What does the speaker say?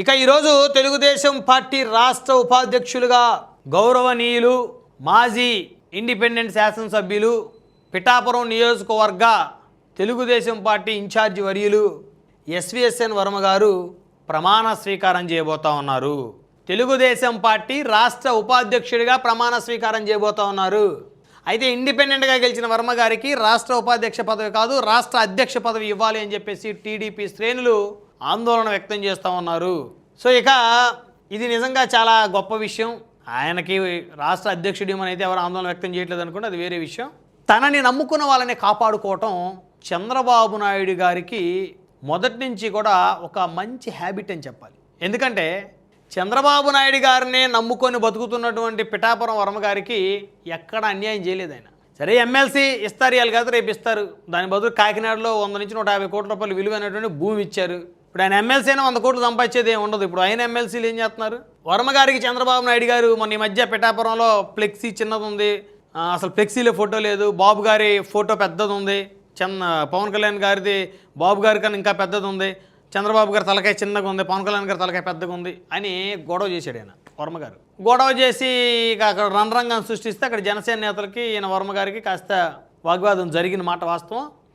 ఇక ఈరోజు తెలుగుదేశం పార్టీ రాష్ట్ర ఉపాధ్యక్షులుగా గౌరవనీయులు మాజీ ఇండిపెండెంట్ శాసనసభ్యులు పిఠాపురం నియోజకవర్గ తెలుగుదేశం పార్టీ ఇన్ఛార్జి వర్యులు ఎస్విఎస్ఎన్ వర్మ గారు ప్రమాణ స్వీకారం చేయబోతా ఉన్నారు. తెలుగుదేశం పార్టీ రాష్ట్ర ఉపాధ్యక్షుడిగా ప్రమాణ స్వీకారం చేయబోతా ఉన్నారు. అయితే ఇండిపెండెంట్గా గెలిచిన వర్మ గారికి రాష్ట్ర ఉపాధ్యక్ష పదవి కాదు, రాష్ట్ర అధ్యక్ష పదవి ఇవ్వాలి అని చెప్పేసి టీడీపీ శ్రేణులు ఆందోళన వ్యక్తం చేస్తూ ఉన్నారు. సో ఇక ఇది నిజంగా చాలా గొప్ప విషయం. ఆయనకి రాష్ట్ర అధ్యక్షుడి అని అయితే ఎవరు ఆందోళన వ్యక్తం చేయట్లేదు అనుకుంటే అది వేరే విషయం. తనని నమ్ముకున్న వాళ్ళని కాపాడుకోవటం చంద్రబాబు నాయుడు గారికి మొదటి నుంచి కూడా ఒక మంచి హ్యాబిట్ అని చెప్పాలి. ఎందుకంటే చంద్రబాబు నాయుడు గారిని నమ్ముకొని బతుకుతున్నటువంటి పిఠాపురం వర్మ గారికి ఎక్కడ అన్యాయం చేయలేదు ఆయన. సరే ఎమ్మెల్సీ ఇస్తారు ఇవాళ కాదు రేపు ఇస్తారు, దాని బదులు కాకినాడలో 100 నుంచి 150 కోట్ల రూపాయలు విలువైనటువంటి భూమి ఇచ్చారు. ఇప్పుడు ఆయన ఎమ్మెల్సీ అయినా 100 కోట్లు సంపాదించేది ఏమి ఉండదు. ఇప్పుడు ఆయన ఎమ్మెల్సీలు ఏం చేస్తున్నారు? వర్మ గారికి చంద్రబాబు నాయుడు గారు మొన్న ఈ మధ్య పిఠాపురంలో ఫ్లెక్సీ చిన్నది ఉంది, అసలు ఫ్లెక్సీలో ఫోటో లేదు, బాబు గారి ఫోటో పెద్దది ఉంది, పవన్ కళ్యాణ్ గారిది బాబు గారి కన్నా ఇంకా పెద్దది ఉంది, చంద్రబాబు గారి తలకాయ చిన్నగా ఉంది, పవన్ కళ్యాణ్ గారి తలకాయ పెద్దగా ఉంది అని గొడవ చేశాడు ఆయన వర్మ గారు. గొడవ చేసి ఇక అక్కడ రణరంగాన్ని సృష్టిస్తే అక్కడ జనసేన నేతలకి ఈయన వర్మ గారికి కాస్త వాగ్వాదం జరిగిన మాట వాస్తవం.